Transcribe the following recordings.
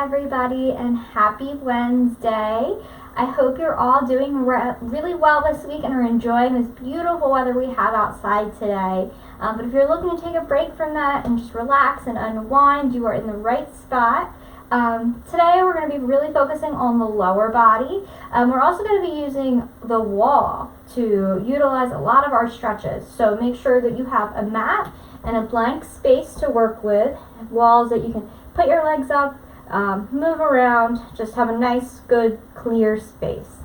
everybody, and happy Wednesday. I hope you're all doing really well this week and are enjoying this beautiful weather we have outside today. But if you're looking to take a break from that and just relax and unwind, you are in the right spot. Today we're going to be really focusing on the lower body. We're also going to be using the wall to utilize a lot of our stretches. So make sure that you have a mat and a blank space to work with, walls that you can put your legs up, move around, just have a nice, good, clear space.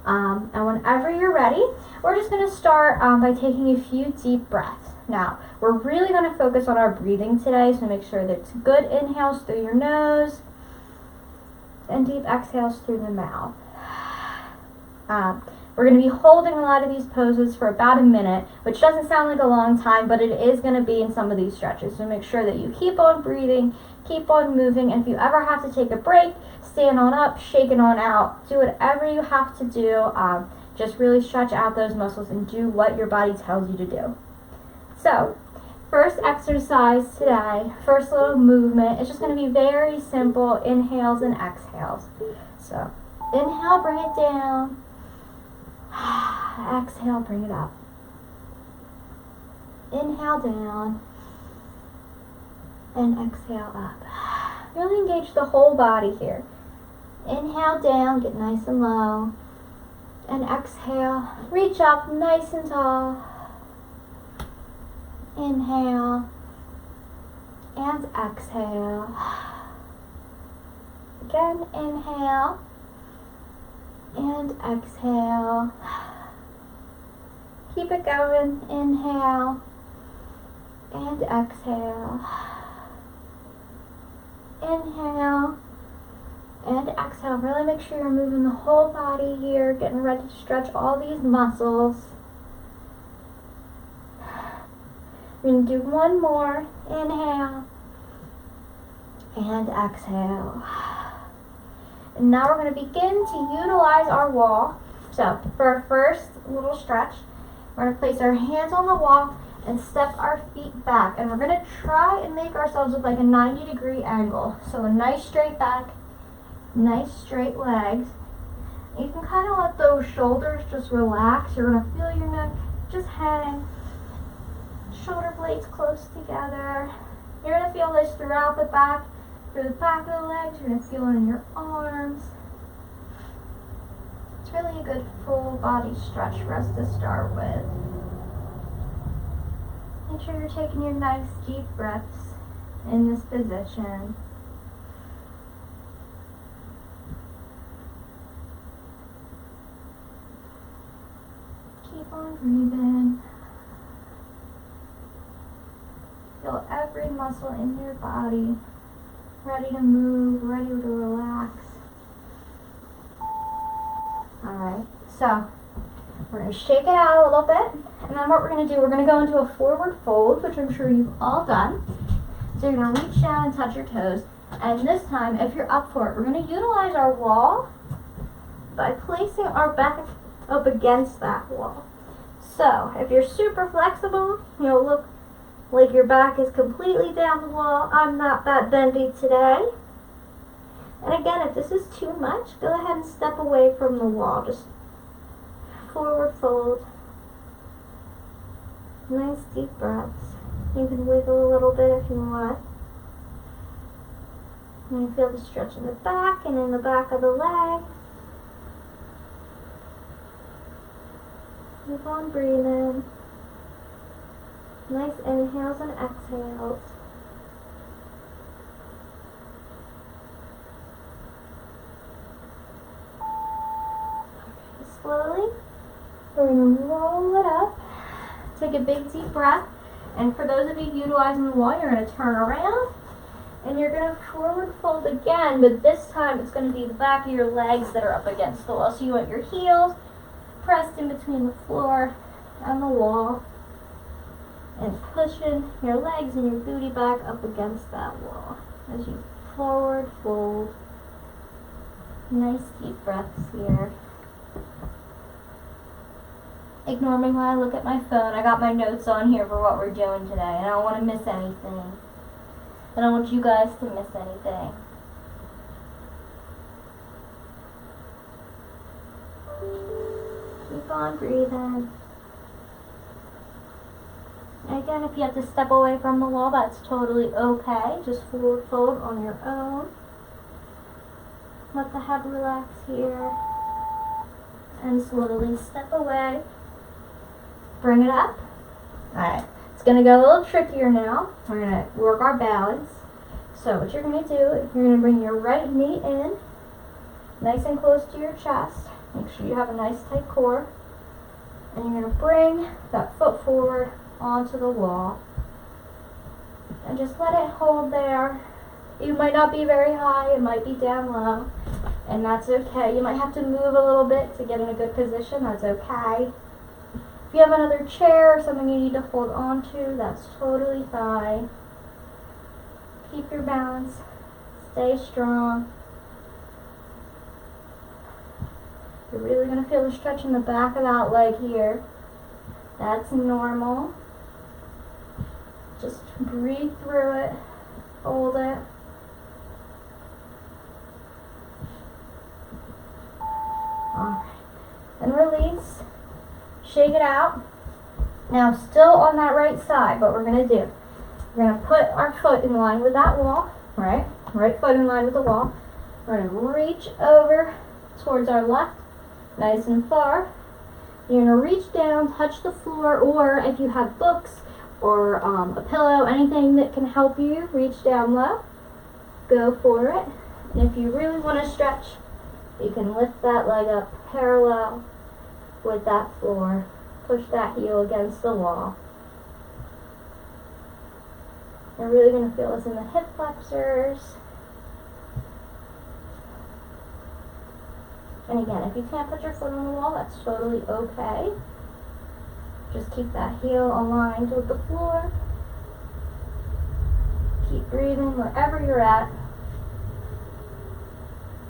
And whenever you're ready, we're just going to start by taking a few deep breaths. Now, we're really going to focus on our breathing today, so make sure that it's good inhales through your nose and deep exhales through the mouth. We're going to be holding a lot of these poses for about a minute, which doesn't sound like a long time, but it is going to be in some of these stretches. So make sure that you keep on breathing, keep on moving, and if you ever have to take a break, stand on up, shake it on out, do whatever you have to do. Just really stretch out those muscles and do what your body tells you to do. So, first exercise today, first little movement, it's just going to be very simple inhales and exhales. So, inhale, bring it down. Exhale, bring it up. Inhale down and exhale up. Really engage the whole body here. Inhale down, get nice and low. And exhale, reach up nice and tall. Inhale and exhale. Again, inhale and exhale. Keep it going. Inhale and exhale. Inhale and exhale. Really make sure you're moving the whole body here, getting ready to stretch all these muscles. We're going to do one more. Inhale and exhale. And now we're going to begin to utilize our wall. So for our first little stretch, we're going to place our hands on the wall and step our feet back. And we're going to try and make ourselves look like a 90-degree angle. So a nice straight back, nice straight legs. You can kind of let those shoulders just relax. You're going to feel your neck just hang. Shoulder blades close together. You're going to feel this throughout the back, through the back of the legs. You're going to feel it in your arms. It's really a good full body stretch for us to start with. Make sure you're taking your nice deep breaths in this position. Keep on breathing. Feel every muscle in your body ready to move, ready to relax. Alright, so we're going to shake it out a little bit, and then what we're going to do, we're going to go into a forward fold, which I'm sure you've all done. So you're going to reach down and touch your toes, and this time, if you're up for it, we're going to utilize our wall by placing our back up against that wall. So if you're super flexible, you'll look like your back is completely down the wall. I'm not that bendy today. And again, if this is too much, go ahead and step away from the wall. Just forward fold. Nice deep breaths. You can wiggle a little bit if you want. And you feel the stretch in the back and in the back of the leg. Keep on breathing. Nice inhales and exhales. Slowly, we're going to roll it up. Take a big deep breath. And for those of you utilizing the wall, you're going to turn around. And you're going to forward fold again, but this time it's going to be the back of your legs that are up against the wall. So you want your heels pressed in between the floor and the wall. And pushing your legs and your booty back up against that wall as you forward fold. Nice deep breaths here. Ignore me while I look at my phone. I got my notes on here for what we're doing today, and I don't want to miss anything. I don't want you guys to miss anything. Keep on breathing. And again, if you have to step away from the wall, that's totally okay. Just forward fold on your own. Let the head relax here. And slowly step away. Bring it up. Alright, it's going to get a little trickier now. We're going to work our balance. So what you're going to do, you're going to bring your right knee in, nice and close to your chest. Make sure you have a nice tight core. And you're going to bring that foot forward onto the wall. And just let it hold there. You might not be very high, it might be down low. And that's okay. You might have to move a little bit to get in a good position. That's okay. If you have another chair or something you need to hold on to, that's totally fine. Keep your balance. Stay strong. You're really going to feel the stretch in the back of that leg here. That's normal. Just breathe through it. Hold it. Alright. And release. Shake it out. Now still on that right side, what we're going to do. We're going to put our foot in line with that wall. Right? Right foot in line with the wall. We're going to reach over towards our left. Nice and far. You're going to reach down, touch the floor, or if you have books or a pillow, anything that can help you, reach down low. Go for it. And if you really want to stretch, you can lift that leg up parallel with that floor. Push that heel against the wall. You're really going to feel this in the hip flexors. And again, if you can't put your foot on the wall, that's totally okay. Just keep that heel aligned with the floor. Keep breathing wherever you're at.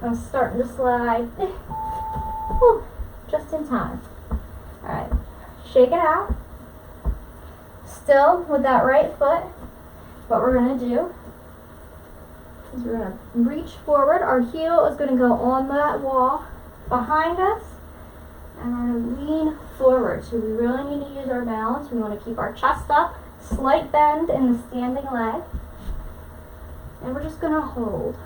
I'm starting to slide. Whew, just in time. Alright, shake it out. Still with that right foot, what we're going to do is we're going to reach forward. Our heel is going to go on that wall behind us. And we're going to lean forward. So we really need to use our balance. We want to keep our chest up. Slight bend in the standing leg. And we're just going to hold.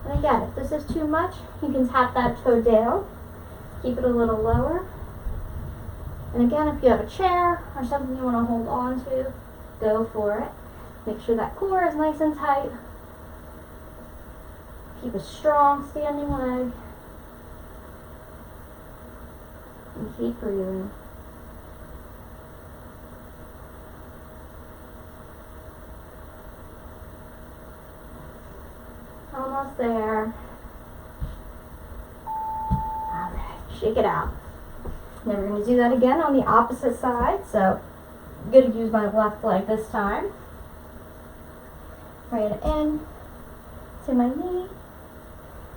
And again, if this is too much, you can tap that toe down. Keep it a little lower. And again, if you have a chair or something you want to hold on to, go for it. Make sure that core is nice and tight. Keep a strong standing leg. And keep breathing. Almost there. Alright, shake it out. Now we're going to do that again on the opposite side. So I'm going to use my left leg this time. Bring it in to my knee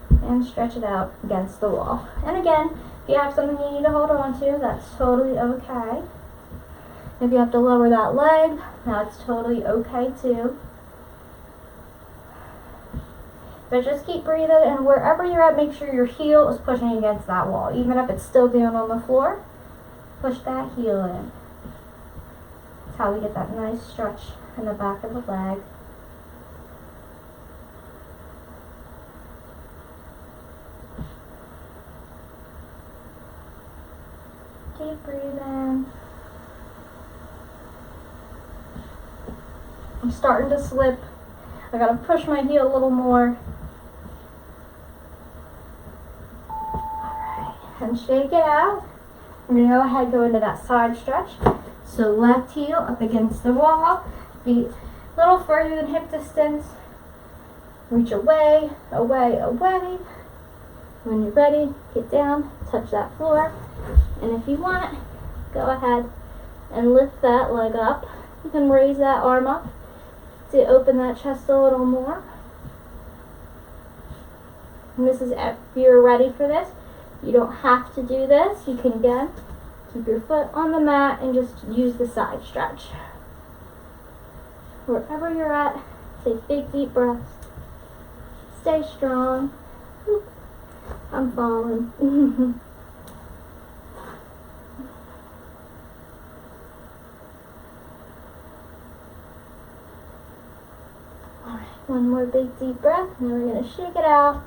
and stretch it out against the wall. And again, if you have something you need to hold on to, that's totally okay. If you have to lower that leg, that's totally okay too. But just keep breathing, and wherever you're at, make sure your heel is pushing against that wall. Even if it's still down on the floor, push that heel in. That's how we get that nice stretch in the back of the leg. Keep breathing. I'm starting to slip. I gotta push my heel a little more. Alright, and shake it out. I'm gonna go ahead and go into that side stretch. So left heel up against the wall, feet a little further than hip distance. Reach away, away, away. When you're ready, get down, touch that floor. And if you want, go ahead and lift that leg up. You can raise that arm up to open that chest a little more. And this is if you're ready for this. You don't have to do this. You can, again, keep your foot on the mat and just use the side stretch. Wherever you're at, take big deep breaths. Stay strong. I'm falling. One more big deep breath, and then we're going to shake it out.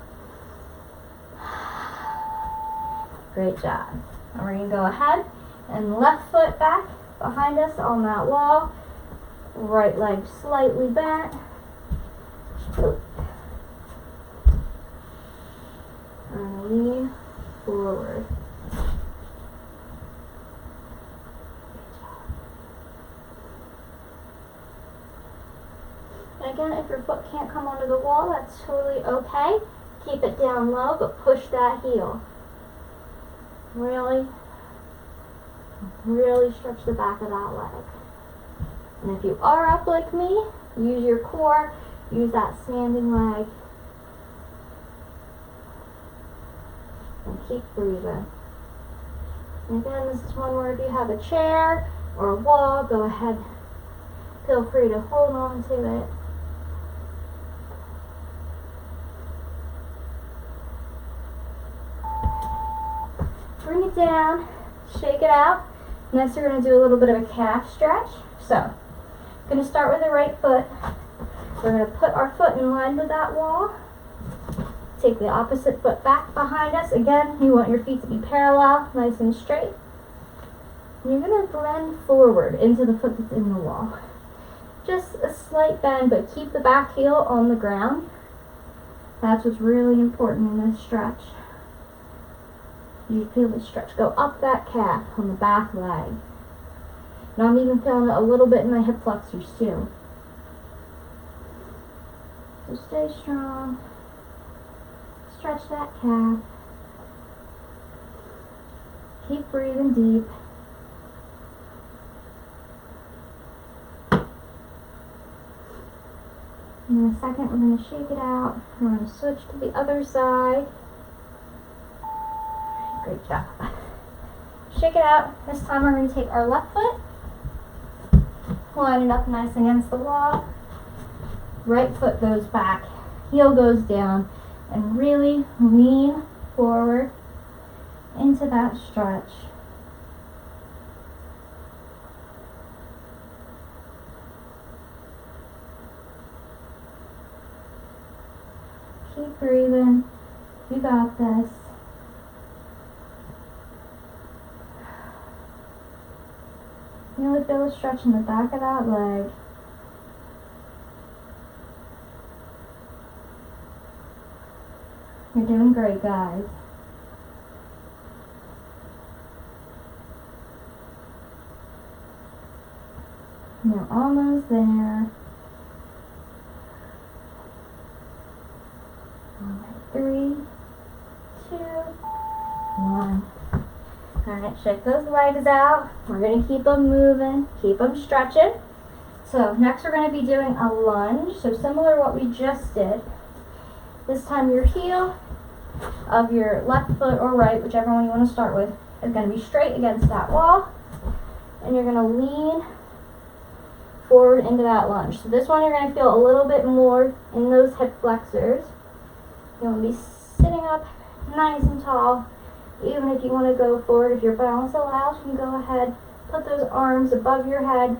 Great job. And we're going to go ahead and left foot back behind us on that wall. Right leg slightly bent. And lean forward. And again, if your foot can't come onto the wall, that's totally okay. Keep it down low, but push that heel. Really stretch the back of that leg. And if you are up like me, use your core, use that standing leg, and keep breathing. And again, this is one where if you have a chair or a wall, go ahead, feel free to hold on to it. Bring it down, shake it out. Next we're going to do a little bit of a calf stretch. So, going to start with the right foot. We're going to put our foot in line with that wall. Take the opposite foot back behind us. Again, you want your feet to be parallel, nice and straight. And you're going to blend forward into the foot that's in the wall. Just a slight bend, but keep the back heel on the ground. That's what's really important in this stretch. You feel the stretch go up that calf on the back leg. And I'm even feeling it a little bit in my hip flexors too. So stay strong. Stretch that calf. Keep breathing deep. In a second, we're going to shake it out. We're going to switch to the other side. Great job. Shake it out. This time we're going to take our left foot, line it up nice against the wall. Right foot goes back, heel goes down, and really lean forward into that stretch. Keep breathing. You got this. Really feel a stretch in the back of that leg. You're doing great, guys. You're almost there. Alright, 3, 2, 1. Alright, shake those legs out. We're going to keep them moving, keep them stretching. So next we're going to be doing a lunge. So similar to what we just did. This time your heel of your left foot or right, whichever one you want to start with, is going to be straight against that wall. And you're going to lean forward into that lunge. So this one you're going to feel a little bit more in those hip flexors. You want to be sitting up nice and tall. Even if you want to go forward, if your balance allows, you can go ahead, put those arms above your head,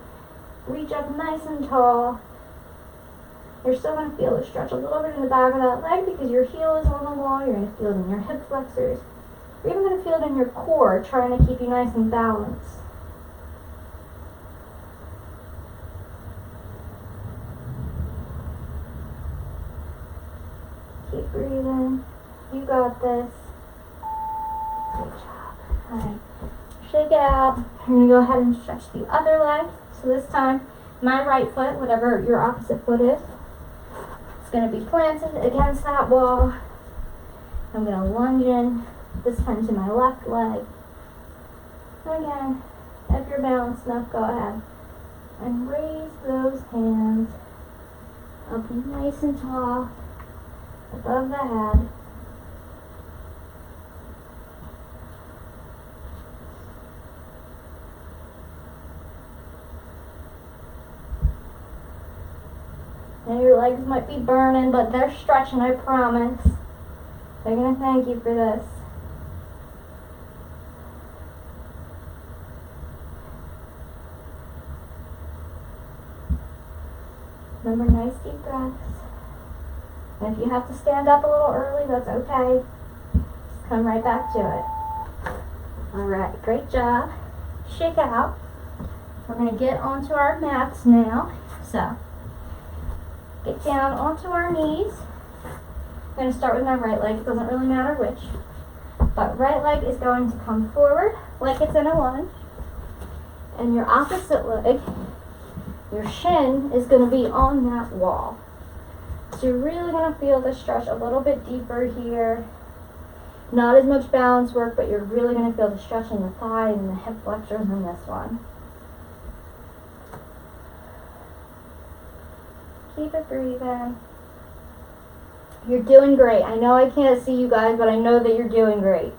reach up nice and tall. You're still going to feel it stretch a little bit in the back of that leg because your heel is on the wall. You're going to feel it in your hip flexors. You're even going to feel it in your core, trying to keep you nice and balanced. Keep breathing. You got this. Good job. Alright. Shake it out. I'm going to go ahead and stretch the other leg. So this time, my right foot, whatever your opposite foot is, it's going to be planted against that wall. I'm going to lunge in, this time to my left leg. And again, if you're balanced enough, go ahead and raise those hands up nice and tall above the head. And your legs might be burning, but they're stretching, I promise. They're going to thank you for this. Remember, nice deep breaths. And if you have to stand up a little early, that's okay. Just come right back to it. Alright, great job. Shake out. We're going to get onto our mats now. So, get down onto our knees. I'm going to start with my right leg. It doesn't really matter which. But right leg is going to come forward like it's in a lunge. And your opposite leg, your shin, is going to be on that wall. So you're really going to feel the stretch a little bit deeper here. Not as much balance work, but you're really going to feel the stretch in the thigh and the hip flexors in this one. Keep it breathing. You're doing great. I know I can't see you guys, but I know that you're doing great.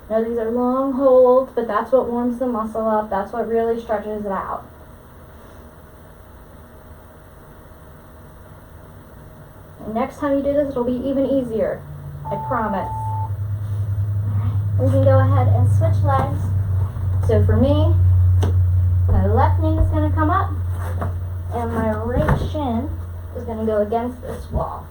Now these are long holds, but that's what warms the muscle up. That's what really stretches it out. And next time you do this, it'll be even easier. I promise. Alright, we can go ahead and switch legs. So for me, my left knee is going to come up, and my right shin is going to go against this wall.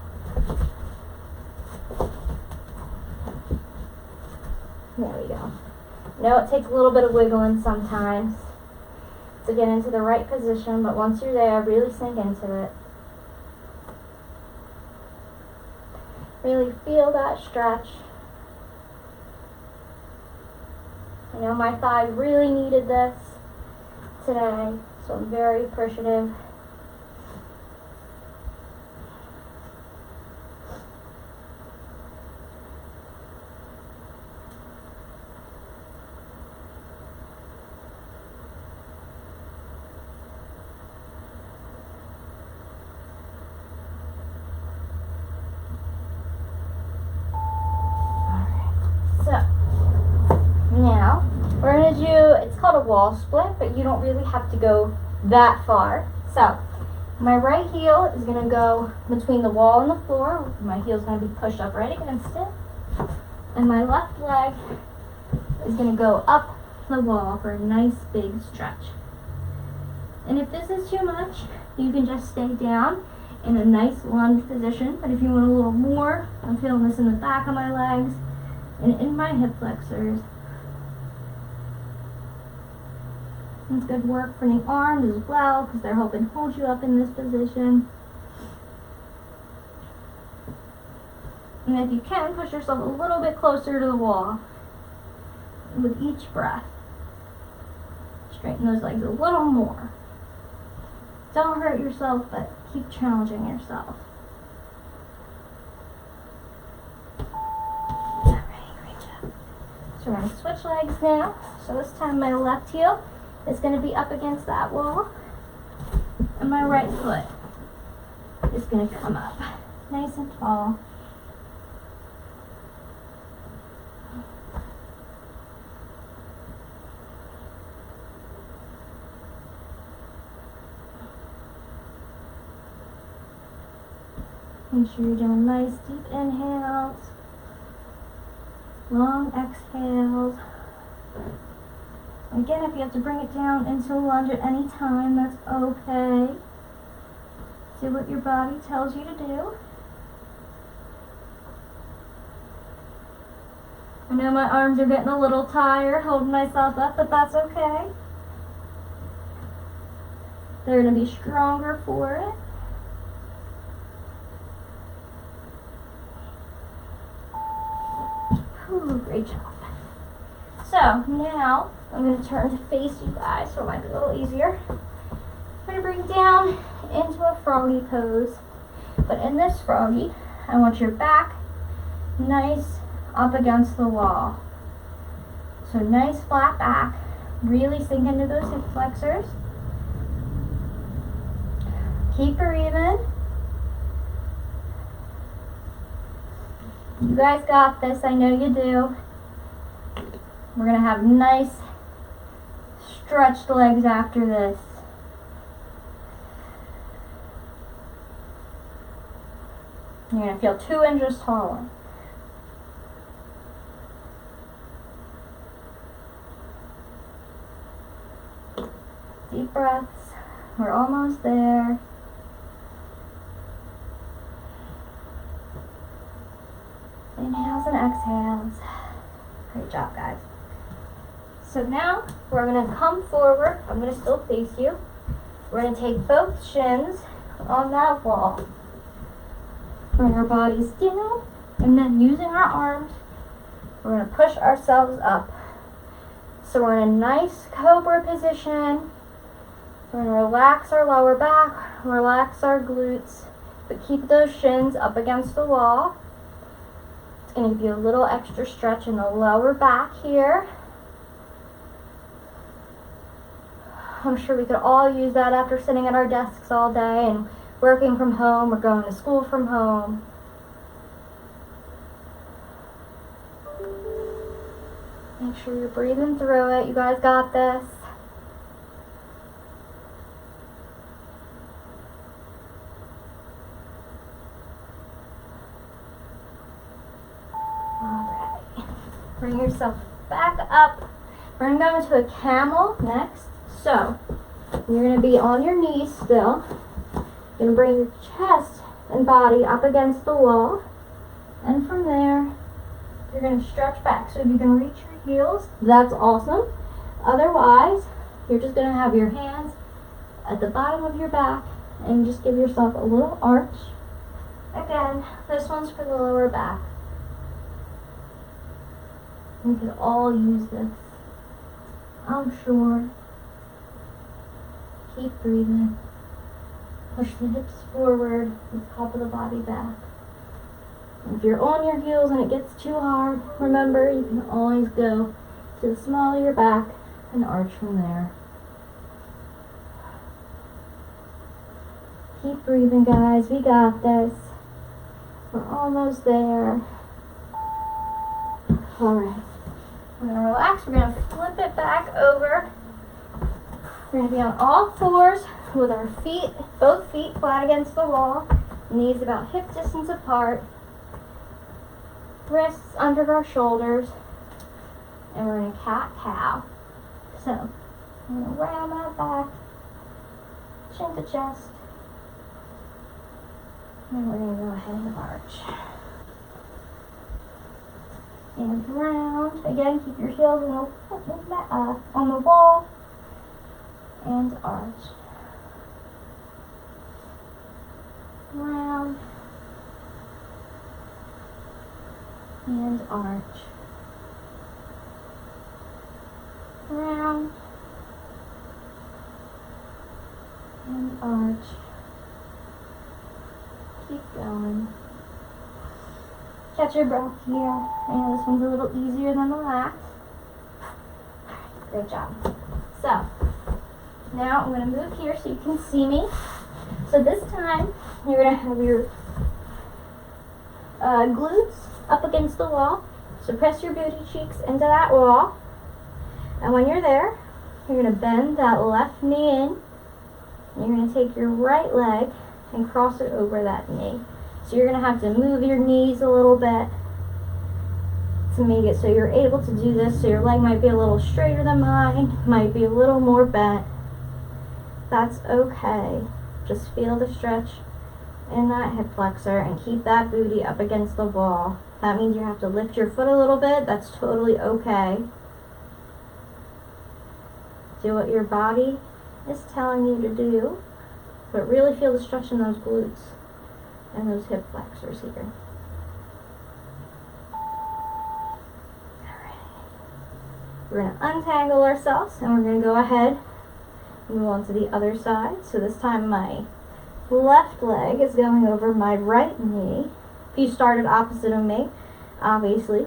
There we go. Now it takes a little bit of wiggling sometimes to get into the right position, but once you're there, really sink into it. Really feel that stretch. I know my thigh really needed this today, so I'm very appreciative. Now, we're going to do, it's called a wall split, but you don't really have to go that far. So, my right heel is going to go between the wall and the floor. My heel is going to be pushed up right against it. And my left leg is going to go up the wall for a nice big stretch. And if this is too much, you can just stay down in a nice lunge position. But if you want a little more, I'm feeling this in the back of my legs and in my hip flexors. It's good work for the arms as well, because they're helping hold you up in this position. And if you can, push yourself a little bit closer to the wall with each breath. Straighten those legs a little more. Don't hurt yourself, but keep challenging yourself. Alright, great job. So we're going to switch legs now. So this time my left heel is going to be up against that wall, and my right foot is going to come up nice and tall. Make sure you're doing nice deep inhales, long exhales. Again, if you have to bring it down into a lunge at any time, that's okay. Do what your body tells you to do. I know my arms are getting a little tired holding myself up, but that's okay. They're going to be stronger for it. Ooh, great job. So now I'm going to turn to face you guys so it might be a little easier. I'm going to bring down into a froggy pose. But in this froggy, I want your back nice up against the wall. So nice flat back. Really sink into those hip flexors. Keep breathing. You guys got this, I know you do. We're going to have nice stretched legs after this. You're going to feel 2 inches taller. Deep breaths. We're almost there. inhales and exhales. Great job, guys. So now we're going to come forward. I'm going to still face you. We're going to take both shins on that wall. Bring our bodies down, and then using our arms, we're going to push ourselves up. So we're in a nice cobra position. We're going to relax our lower back, relax our glutes, but keep those shins up against the wall. It's going to give you a little extra stretch in the lower back here. I'm sure we could all use that after sitting at our desks all day and working from home or going to school from home. Make sure you're breathing through it. You guys got this. Alright. Bring yourself back up. We're going to go into a camel next. So, you're going to be on your knees still. You're going to bring your chest and body up against the wall. And from there, you're going to stretch back. So if you can reach your heels, that's awesome. Otherwise, you're just going to have your hands at the bottom of your back and just give yourself a little arch. Again, this one's for the lower back. We could all use this, I'm sure. Keep breathing. Push the hips forward, the top of the body back. If you're on your heels and it gets too hard, remember you can always go to the small of your back and arch from there. Keep breathing, guys. We got this. We're almost there. Alright. We're going to relax. We're going to flip it back over. We're going to be on all fours with our feet, both feet flat against the wall. Knees about hip distance apart. Wrists under our shoulders. And we're going to cat-cow. So, I'm going to round that back. Chin to chest. And we're going to go ahead and arch. And round. Again, keep your heels on the wall. And arch. Round. And arch. Round. And arch. Keep going. Catch your breath here. I know this one's a little easier than the last. Great job. So, now I'm going to move here so you can see me. So this time, you're going to have your glutes up against the wall. So press your booty cheeks into that wall. And when you're there, you're going to bend that left knee in. And you're going to take your right leg and cross it over that knee. So you're going to have to move your knees a little bit to make it so you're able to do this. So your leg might be a little straighter than mine, might be a little more bent. That's okay. Just feel the stretch in that hip flexor and keep that booty up against the wall. That means you have to lift your foot a little bit. That's totally okay. Do what your body is telling you to do, but really feel the stretch in those glutes and those hip flexors here. Alright. We're going to untangle ourselves and we're going to go ahead and move on to the other side. So this time my left leg is going over my right knee. If you started opposite of me, obviously,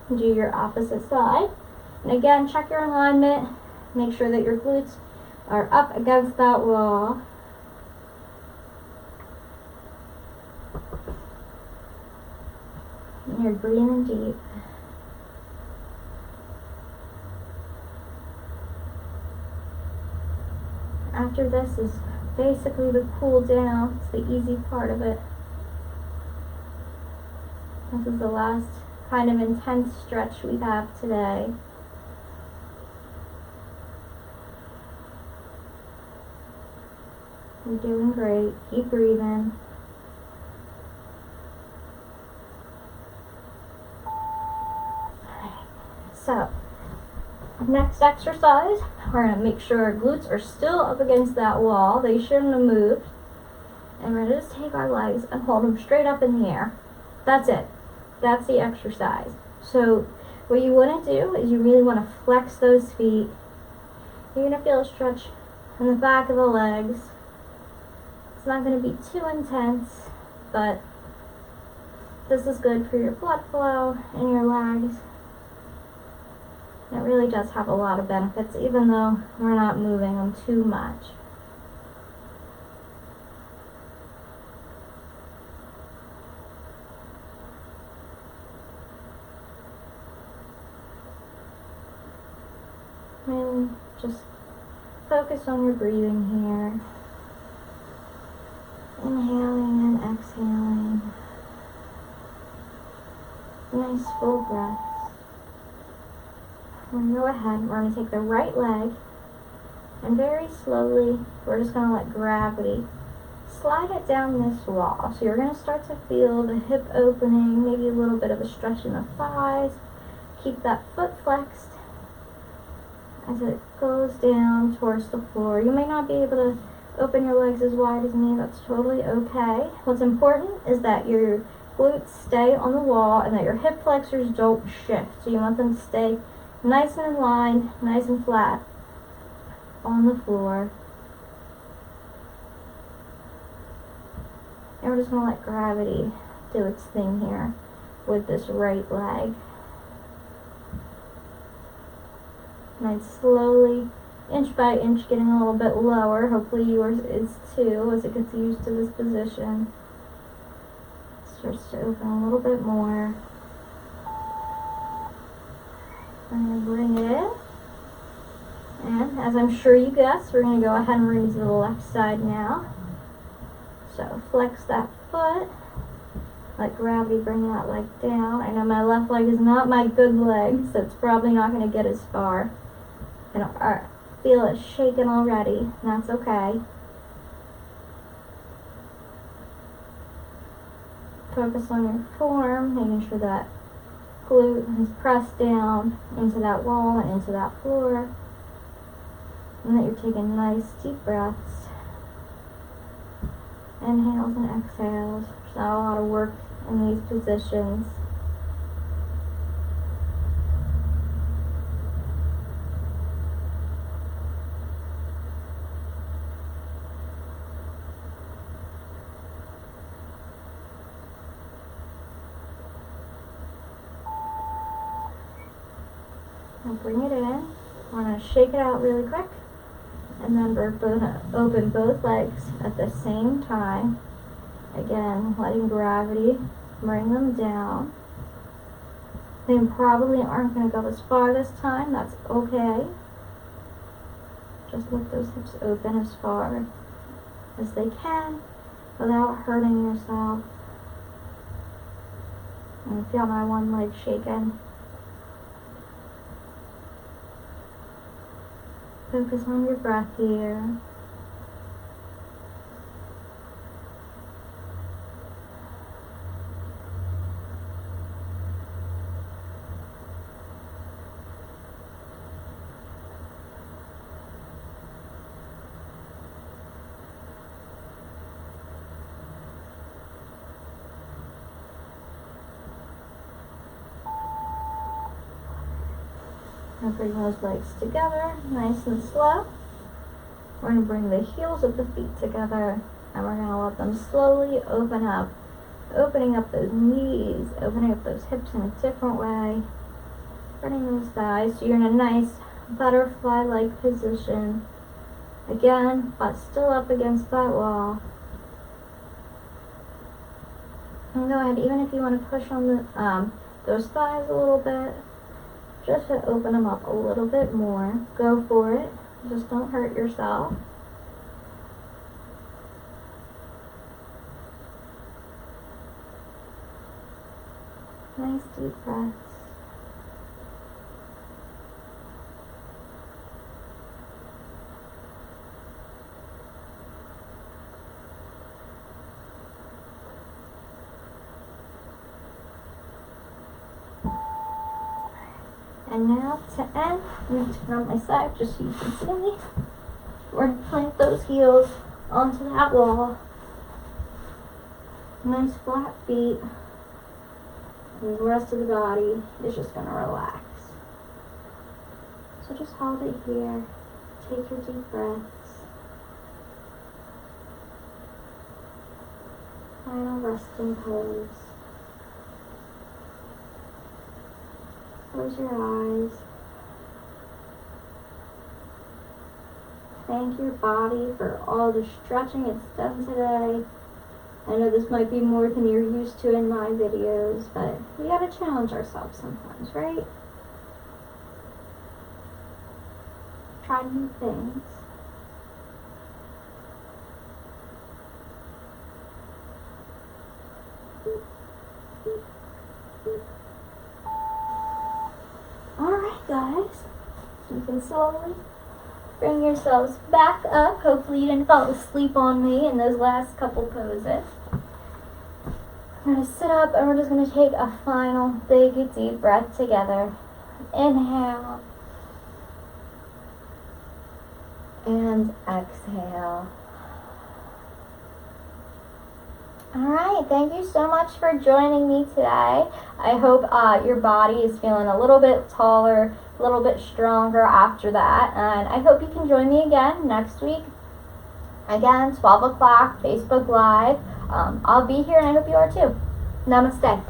do your opposite side. And again, check your alignment. Make sure that your glutes are up against that wall. And you're breathing deep. After this is basically the cool down. It's the easy part of it. This is the last kind of intense stretch we have today. You're doing great. Keep breathing. So, next exercise, we're going to make sure our glutes are still up against that wall. They shouldn't have moved. And we're going to just take our legs and hold them straight up in the air. That's it. That's the exercise. So what you want to do is you really want to flex those feet. You're going to feel a stretch in the back of the legs. It's not going to be too intense, but this is good for your blood flow in your legs. It really does have a lot of benefits, even though we're not moving them too much. And just focus on your breathing here. Inhaling and exhaling. Nice full breaths. We're going to go ahead, we're going to take the right leg, and very slowly, we're just going to let gravity slide it down this wall. So you're going to start to feel the hip opening, maybe a little bit of a stretch in the thighs. Keep that foot flexed as it goes down towards the floor. You may not be able to open your legs as wide as me, that's totally okay. What's important is that your glutes stay on the wall and that your hip flexors don't shift. So you want them to stay nice and in line, nice and flat on the floor. And we're just going to let gravity do its thing here with this right leg. And slowly, inch by inch, getting a little bit lower. Hopefully yours is too, as it gets used to this position. Starts to open a little bit more. I'm going to bring it in. And as I'm sure you guessed, we're going to go ahead and move to the left side now. So flex that foot. Let gravity bring that leg down. I know my left leg is not my good leg, so it's probably not going to get as far. I feel it shaking already, and that's okay. Focus on your form, making sure that glute is pressed down into that wall and into that floor, and that you're taking nice deep breaths. Inhales and exhales. There's not a lot of work in these positions. Now bring it in. We're going to shake it out really quick. And then we're going to open both legs at the same time. Again, letting gravity bring them down. They probably aren't going to go as far this time. That's okay. Just let those hips open as far as they can without hurting yourself. And feel my one leg shaking. Focus on your breath here. Now bring those legs together, nice and slow. We're going to bring the heels of the feet together, and we're going to let them slowly open up. Opening up those knees, opening up those hips in a different way. Spreading those thighs so you're in a nice butterfly-like position. Again, butt still up against that wall. And go ahead, even if you want to push on the those thighs a little bit, just to open them up a little bit more. Go for it. Just don't hurt yourself. Nice deep breaths. And now to end, I'm going to turn on my side just so you can see me. We're going to plant those heels onto that wall. Nice flat feet. And the rest of the body is just going to relax. So just hold it here. Take your deep breaths. Final resting pose. Close your eyes. Thank your body for all the stretching it's done today. I know this might be more than you're used to in my videos, but we gotta challenge ourselves sometimes, right? Try new things. Alright guys, you can slowly bring yourselves back up. Hopefully you didn't fall asleep on me in those last couple poses. We're going to sit up and we're just going to take a final big deep breath together. Inhale. And exhale. Alright, thank you so much for joining me today. I hope your body is feeling a little bit taller, a little bit stronger after that. And I hope you can join me again next week. Again, 12 o'clock, Facebook Live. I'll be here and I hope you are too. Namaste.